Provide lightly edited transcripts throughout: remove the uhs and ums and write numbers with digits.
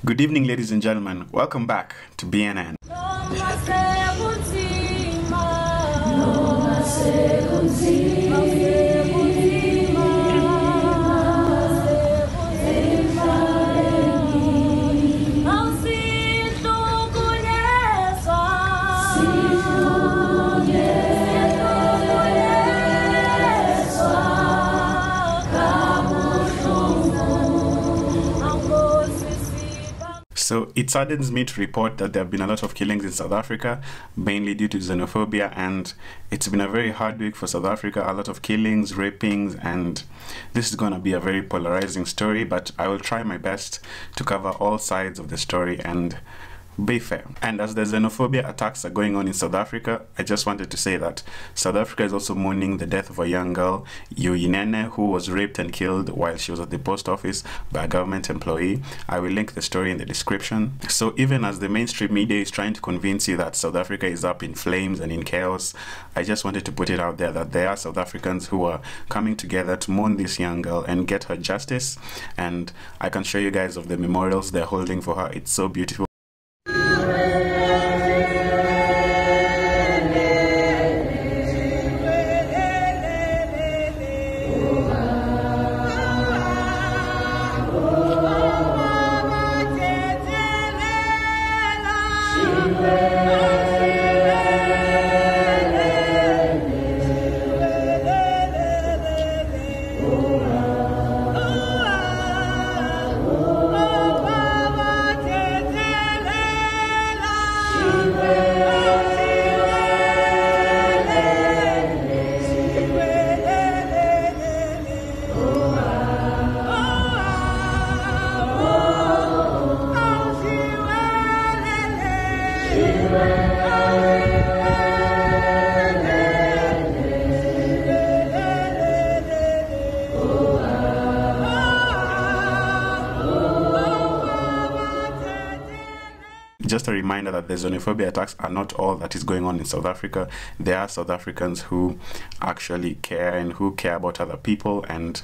Good evening, ladies and gentlemen. Welcome back to BNN. So it saddens me to report that there have been a lot of killings in South Africa, mainly due to xenophobia, and it's been a very hard week for South Africa. A lot of killings, rapings, and this is going to be a very polarizing story, but I will try my best to cover all sides of the story and be fair. And as the xenophobia attacks are going on in South Africa, I just wanted to say that South Africa is also mourning the death of a young girl, Uyinene, who was raped and killed while she was at the post office by a government employee. I will link the story in the description. So even as the mainstream media is trying to convince you that South Africa is up in flames and in chaos, I just wanted to put it out there that there are South Africans who are coming together to mourn this young girl and get her justice. And I can show you guys of the memorials they're holding for her. It's so beautiful. Just a reminder that the xenophobia attacks are not all that is going on in South Africa. There are South Africans who actually care and who care about other people, and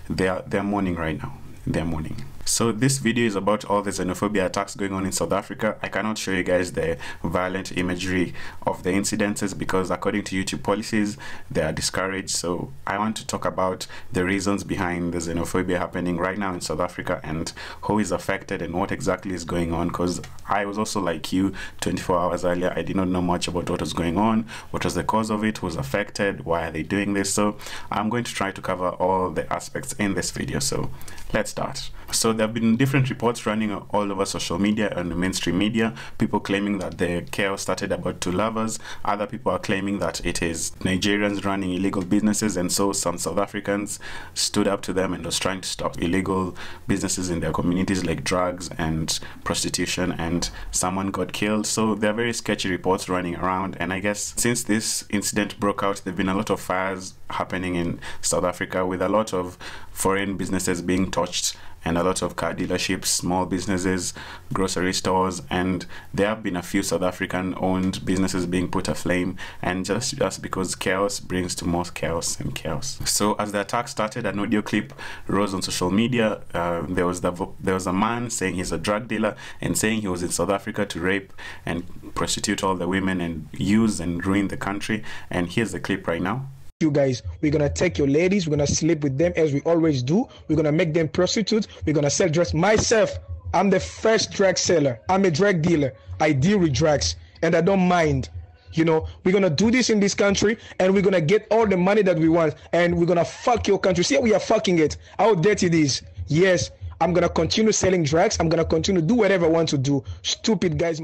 they're mourning right now. They're mourning. So this video is about all the xenophobia attacks going on in South Africa. I cannot show you guys the violent imagery of the incidences because according to YouTube policies, they are discouraged. So I want to talk about the reasons behind the xenophobia happening right now in South Africa and who is affected and what exactly is going on, because I was also like you 24 hours earlier. I did not know much about what was going on, what was the cause of it, who was affected, why are they doing this. So I'm going to try to cover all the aspects in this video. So let's start. So there have been different reports running all over social media and the mainstream media, people claiming that the chaos started about two lovers. Other people are claiming that it is Nigerians running illegal businesses, and so some South Africans stood up to them and was trying to stop illegal businesses in their communities like drugs and prostitution, and someone got killed. So there are very sketchy reports running around, and I guess since this incident broke out, there have been a lot of fires happening in South Africa with a lot of foreign businesses being touched and a lot of car dealerships, small businesses, grocery stores, and there have been a few South African owned businesses being put aflame, and just because chaos brings to more chaos and chaos. So as the attack started, an audio clip rose on social media. There was a man saying he's a drug dealer and saying he was in South Africa to rape and prostitute all the women and use and ruin the country, and here's the clip right now. You guys, we're gonna take your ladies, we're gonna sleep with them as we always do, we're gonna make them prostitutes, we're gonna sell drugs. Myself, I'm the first drug seller. I'm a drug dealer. I deal with drugs and I don't mind. You know, we're gonna do this in this country and we're gonna get all the money that we want and we're gonna fuck your country. See how we are fucking it, how dirty it is. Yes, I'm gonna continue selling drugs. I'm gonna continue to do whatever I want to do. Stupid guys.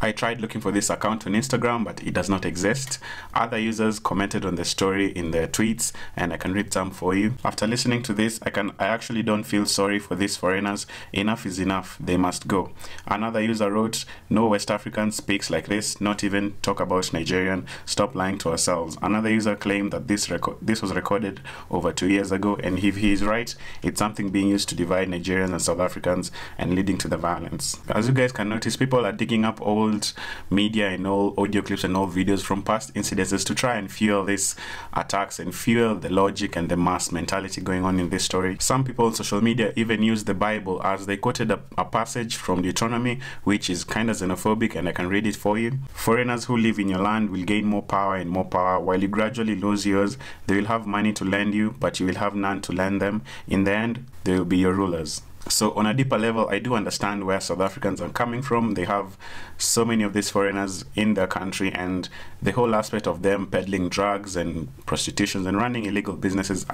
I tried looking for this account on Instagram, but it does not exist. Other users commented on the story in their tweets, and I can read some for you. After listening to this, I actually don't feel sorry for these foreigners. Enough is enough. They must go. Another user wrote, "No West African speaks like this. Not even talk about Nigerian. Stop lying to ourselves." Another user claimed that this was recorded over 2 years ago, and if he is right, it's something being used to divide Nigeria Nigerians and South Africans and leading to the violence. As you guys can notice, people are digging up old media and old audio clips and old videos from past incidences to try and fuel these attacks and fuel the logic and the mass mentality going on in this story. Some people on social media even use the Bible, as they quoted a passage from Deuteronomy which is kind of xenophobic, and I can read it for you. Foreigners who live in your land will gain more power and more power, while you gradually lose yours. They will have money to lend you, but you will have none to lend them. In the end, they will be your rulers. So on a deeper level, I do understand where South Africans are coming from. They have so many of these foreigners in their country, and the whole aspect of them peddling drugs and prostitution and running illegal businesses,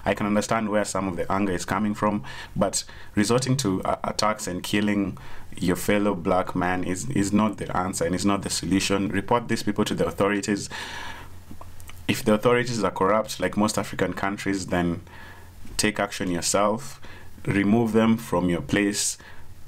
I can understand where some of the anger is coming from. But resorting to attacks and killing your fellow black man is not the answer, and is not the solution. Report these people to the authorities. If the authorities are corrupt, like most African countries, then take action yourself. Remove them from your place.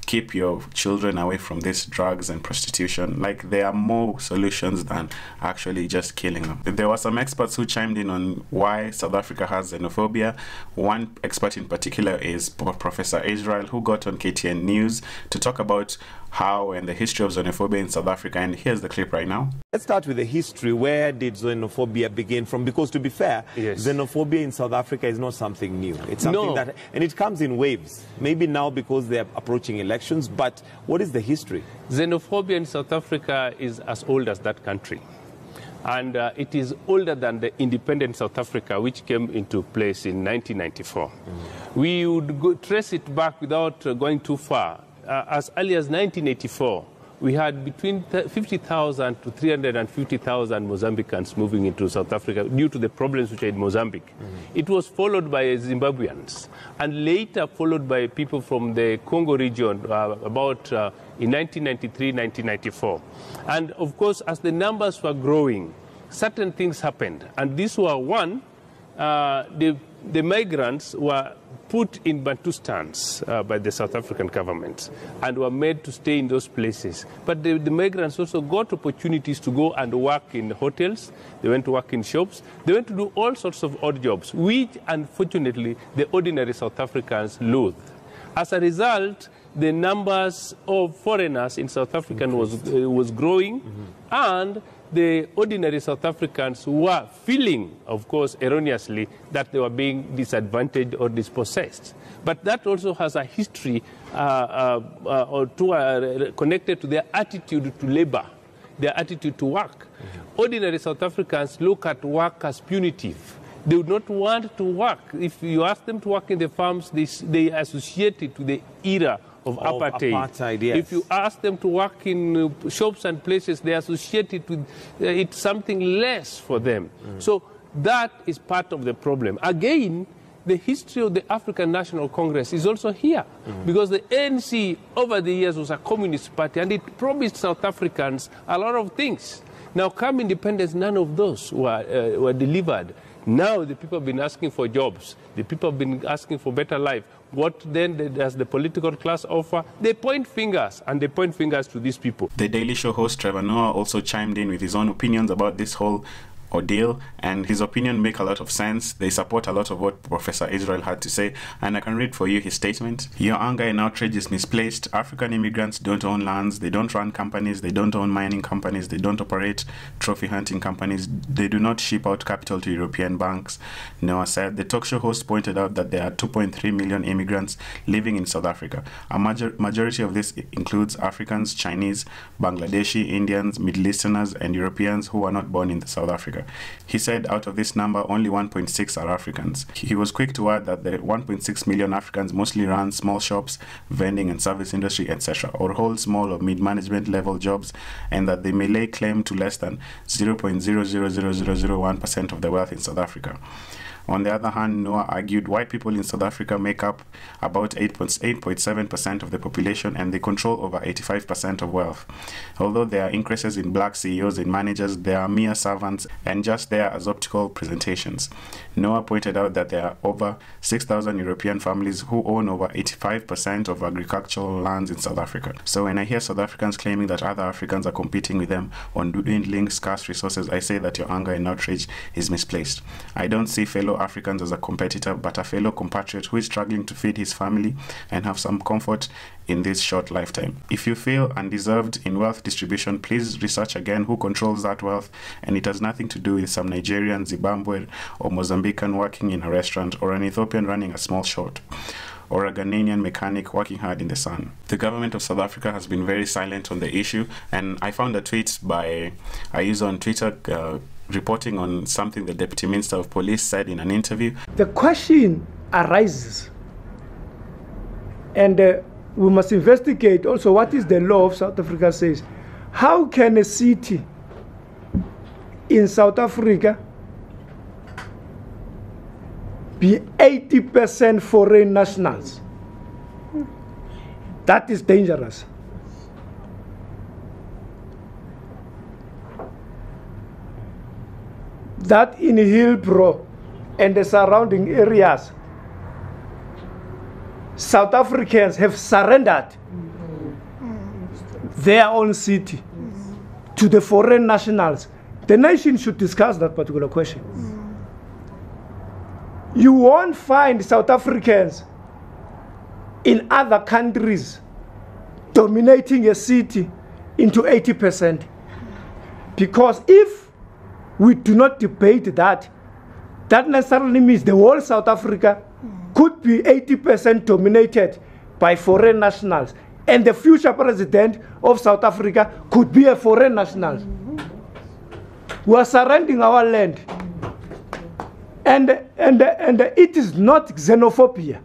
Keep your children away from this drugs and prostitution. Like, there are more solutions than actually just killing them. There were some experts who chimed in on why South Africa has xenophobia. One expert in particular is Professor Israel, who got on KTN News to talk about how and the history of xenophobia in South Africa, and here's the clip right now. Let's start with the history. Where did xenophobia begin from? Because to be fair, yes, xenophobia in South Africa is not something new. It's something that, and it comes in waves. Maybe now because they're approaching elections, but what is the history? Xenophobia in South Africa is as old as that country. And it is older than the independent South Africa, which came into place in 1994. We would trace it back without going too far. As early as 1984, we had between 50,000 to 350,000 Mozambicans moving into South Africa due to the problems which are in Mozambique. It was followed by Zimbabweans, and later followed by people from the Congo region in 1993, 1994. And of course, as the numbers were growing, certain things happened. And these were, one, the migrants were put in Bantustans by the South African government and were made to stay in those places. But the migrants also got opportunities to go and work in hotels. They went to work in shops. They went to do all sorts of odd jobs, which unfortunately the ordinary South Africans loathed. As a result, the numbers of foreigners in South Africa was growing, and the ordinary South Africans were feeling, of course, erroneously, that they were being disadvantaged or dispossessed. But that also has a history connected to their attitude to labor, their attitude to work. Ordinary South Africans look at work as punitive. They would not want to work. If you ask them to work in the farms, they associate it to the era of apartheid. Yes. If you ask them to work in shops and places, they associate it with it's something less for them. So that is part of the problem. Again, the history of the African National Congress is also here, because the ANC over the years was a communist party, and it promised South Africans a lot of things. Now, come independence, none of those were delivered. Now the people have been asking for jobs. The people have been asking for better life. What then does the political class offer? They point fingers, and they point fingers to these people. The Daily Show host Trevor Noah also chimed in with his own opinions about this whole ordeal, and his opinion make a lot of sense. They support a lot of what Professor Israel had to say, and I can read for you his statement. Your anger and outrage is misplaced. African immigrants don't own lands, they don't run companies, they don't own mining companies, they don't operate trophy hunting companies, they do not ship out capital to European banks. Noah said. The talk show host pointed out that there are 2.3 million immigrants living in South Africa. A majority of this includes Africans, Chinese, Bangladeshi, Indians, Middle Easterners, and Europeans who are not born in South Africa. He said out of this number, only 1.6 are Africans. He was quick to add that the 1.6 million Africans mostly run small shops, vending and service industry, etc., or hold small or mid-management level jobs, and that they may lay claim to less than 0.000001% of the wealth in South Africa. On the other hand, Noah argued white people in South Africa make up about 8.7% of the population, and they control over 85% of wealth. Although there are increases in black CEOs and managers, they are mere servants and just there as optical presentations. Noah pointed out that there are over 6,000 European families who own over 85% of agricultural lands in South Africa. So when I hear South Africans claiming that other Africans are competing with them on dwindling scarce resources, I say that your anger and outrage is misplaced. I don't see fellow Africans as a competitor, but a fellow compatriot who is struggling to feed his family and have some comfort in this short lifetime. If you feel undeserved in wealth distribution, please research again who controls that wealth, and it has nothing to do with some Nigerian, Zimbabwean, or Mozambican working in a restaurant, or an Ethiopian running a small shop, or a Ghanaian mechanic working hard in the sun. The government of South Africa has been very silent on the issue, and I found a tweet by a user on Twitter reporting on something the Deputy Minister of Police said in an interview. The question arises, and we must investigate also what is the law of South Africa says. How can a city in South Africa be 80% foreign nationals? That is dangerous. That in Hillbrow and the surrounding areas, South Africans have surrendered their own city to the foreign nationals. The nation should discuss that particular question. You won't find South Africans in other countries dominating a city into 80%. Because if we do not debate that, that necessarily means the whole South Africa could be 80% dominated by foreign nationals, and the future president of South Africa could be a foreign national. We are surrendering our land, and it is not xenophobia.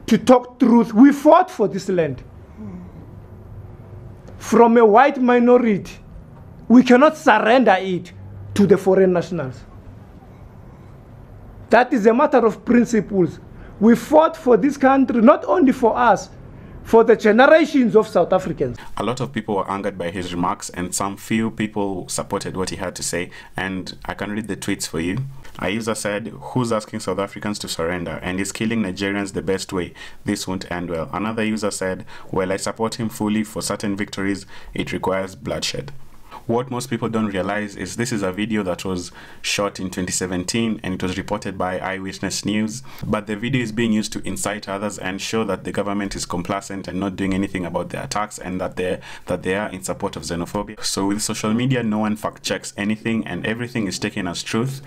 To talk truth, we fought for this land. From a white minority, we cannot surrender it to the foreign nationals. That is a matter of principles. We fought for this country, not only for us, for the generations of South Africans. A lot of people were angered by his remarks, and some few people supported what he had to say, and I can read the tweets for you. A user said, "Who's asking South Africans to surrender, and is killing Nigerians the best way? This won't end well." Another user said, "Well, I support him fully. For certain victories, it requires bloodshed." What most people don't realize is this is a video that was shot in 2017 and it was reported by Eyewitness News, but the video is being used to incite others and show that the government is complacent and not doing anything about the attacks, and that they are in support of xenophobia. So with social media, no one fact checks anything and everything is taken as truth.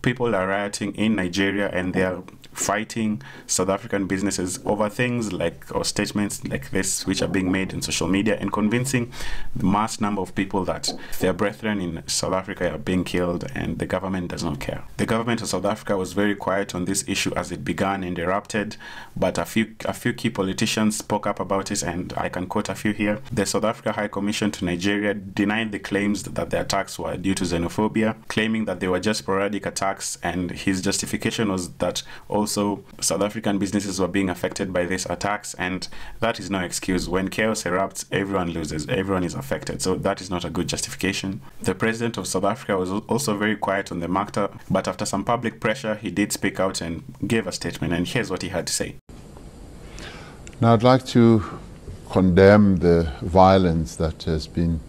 People are rioting in Nigeria and they are fighting South African businesses over things like, or statements like this, which are being made in social media, and convincing the mass number of people that their brethren in South Africa are being killed and the government does not care. The government of South Africa was very quiet on this issue as it began and erupted, but a few key politicians spoke up about it, and I can quote a few here. The South Africa High Commission to Nigeria denied the claims that the attacks were due to xenophobia, claiming that they were just sporadic attacks, and his justification was that also South African businesses were being affected by these attacks, and that is no excuse. When chaos erupts, everyone loses, everyone is affected, so that is not a good justification. The president of South Africa was also very quiet on the matter, but after some public pressure, he did speak out and gave a statement, and here's what he had to say. Now, I'd like to condemn the violence that has been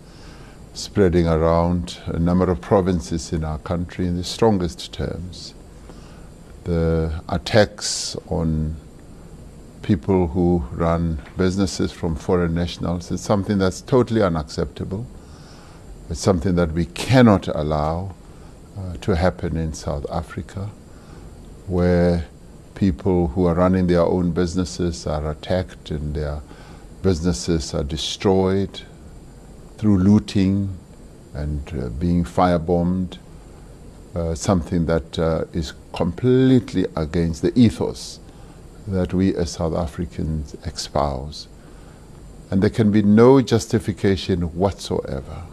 spreading around a number of provinces in our country in the strongest terms. The attacks on people who run businesses from foreign nationals is something that's totally unacceptable. It's something that we cannot allow to happen in South Africa, where people who are running their own businesses are attacked and their businesses are destroyed through looting and being firebombed, something that is completely against the ethos that we as South Africans espouse. And there can be no justification whatsoever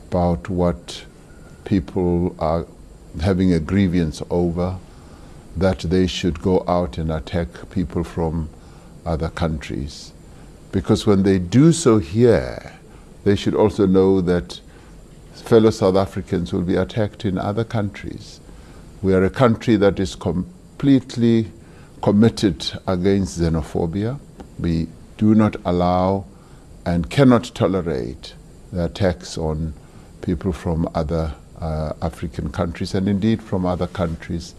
about what people are having a grievance over, that they should go out and attack people from other countries. Because when they do so here, they should also know that fellow South Africans will be attacked in other countries. We are a country that is completely committed against xenophobia. We do not allow and cannot tolerate the attacks on people from other African countries and indeed from other countries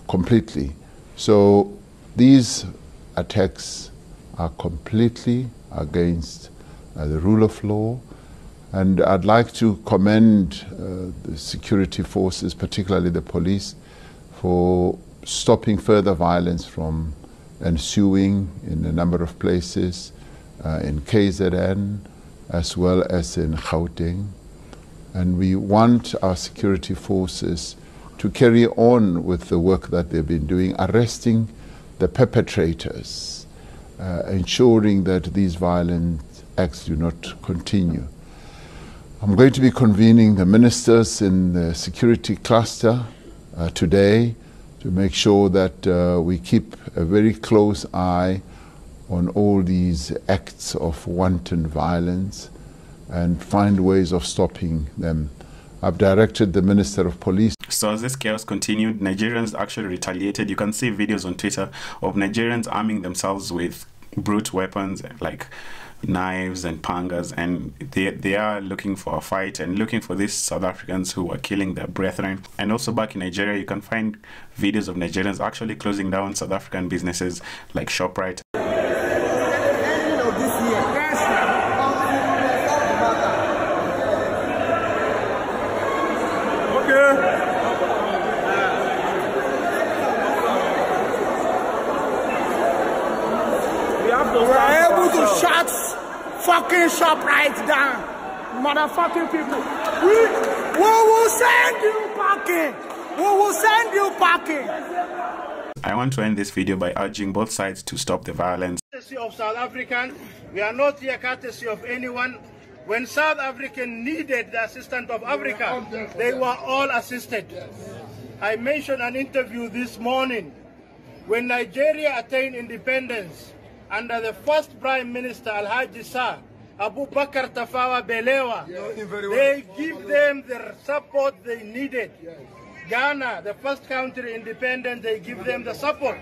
completely. So these attacks are completely against the rule of law, and I'd like to commend the security forces, particularly the police, for stopping further violence from ensuing in a number of places, in KZN as well as in Gauteng. And we want our security forces to carry on with the work that they've been doing, arresting the perpetrators, ensuring that these violent acts do not continue. I'm going to be convening the ministers in the security cluster today to make sure that we keep a very close eye on all these acts of wanton violence and find ways of stopping them. I've directed the Minister of Police. So as this chaos continued, Nigerians actually retaliated. You can see videos on Twitter of Nigerians arming themselves with brute weapons like knives and pangas, and they are looking for a fight and looking for these South Africans who are killing their brethren. And also back in Nigeria, you can find videos of Nigerians actually closing down South African businesses like ShopRite. We are able to shut fucking ShopRite down, motherfucking people. We will send you packing. We will send you packing. I want to end this video by urging both sides to stop the violence. Courtesy of South Africans, we are not here courtesy of anyone. When South African needed the assistance of Africa, they were all assisted. I mentioned an interview this morning. When Nigeria attained independence, under the first Prime Minister, Alhaji Sir, Abu Bakr Tafawa Balewa, they give them the support they needed. Ghana, the first country independent, they give them the support.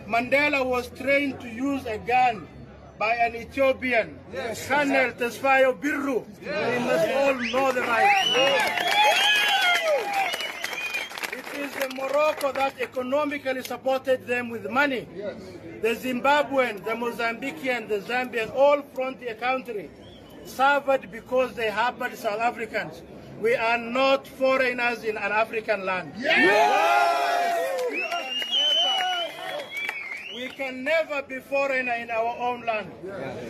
Mandela was trained to use a gun by an Ethiopian, Colonel Tesfaye Birru. We must all know the right. It is the Morocco that economically supported them with money. The Zimbabwean, the Mozambican, the Zambian, all frontier countries suffered because they harbored South Africans. We are not foreigners in an African land. We can never be foreigner in our own land.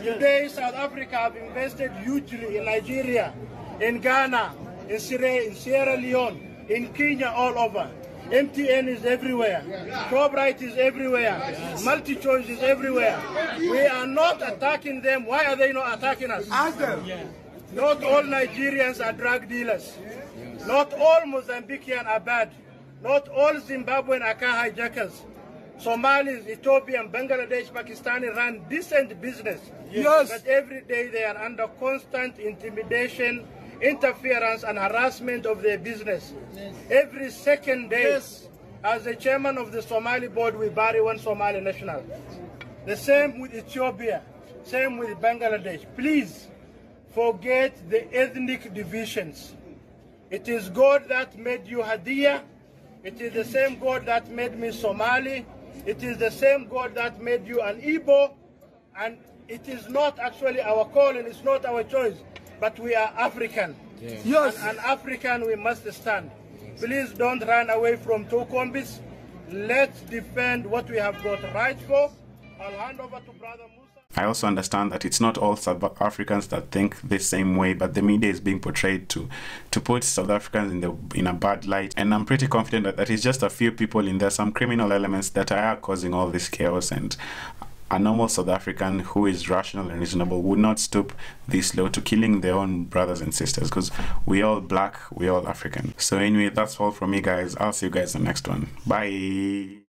Today, South Africa have invested hugely in Nigeria, in Ghana, in Sierra Leone, in Kenya, all over. MTN is everywhere. ShopRite is everywhere. MultiChoice is everywhere. We are not attacking them. Why are they not attacking us? Ask them. Not all Nigerians are drug dealers. Not all Mozambican are bad. Not all Zimbabwean are car hijackers. Somalis, Ethiopian, Bangladesh, Pakistani run decent business. Yes. But every day they are under constant intimidation, interference and harassment of their business. Yes. Every second day, yes. As the chairman of the Somali board, we bury one Somali national. The same with Ethiopia, same with Bangladesh. Please forget the ethnic divisions. It is God that made you Hadia. It is the same God that made me Somali. It is the same God that made you an Igbo. And it is not actually our calling, it's not our choice. But we are African. Yes. Yes. And African we must stand. Please don't run away from Tokombis. Let's defend what we have got right for. I'll hand over to Brother Musa. I also understand that it's not all South Africans that think the same way, but the media is being portrayed to put South Africans in a bad light. And I'm pretty confident that it's just a few people in there, some criminal elements that are causing all this chaos, and a normal South African who is rational and reasonable would not stoop this low to killing their own brothers and sisters, because we all black, we all African. So anyway, that's all from me, guys. I'll see you guys in the next one. Bye.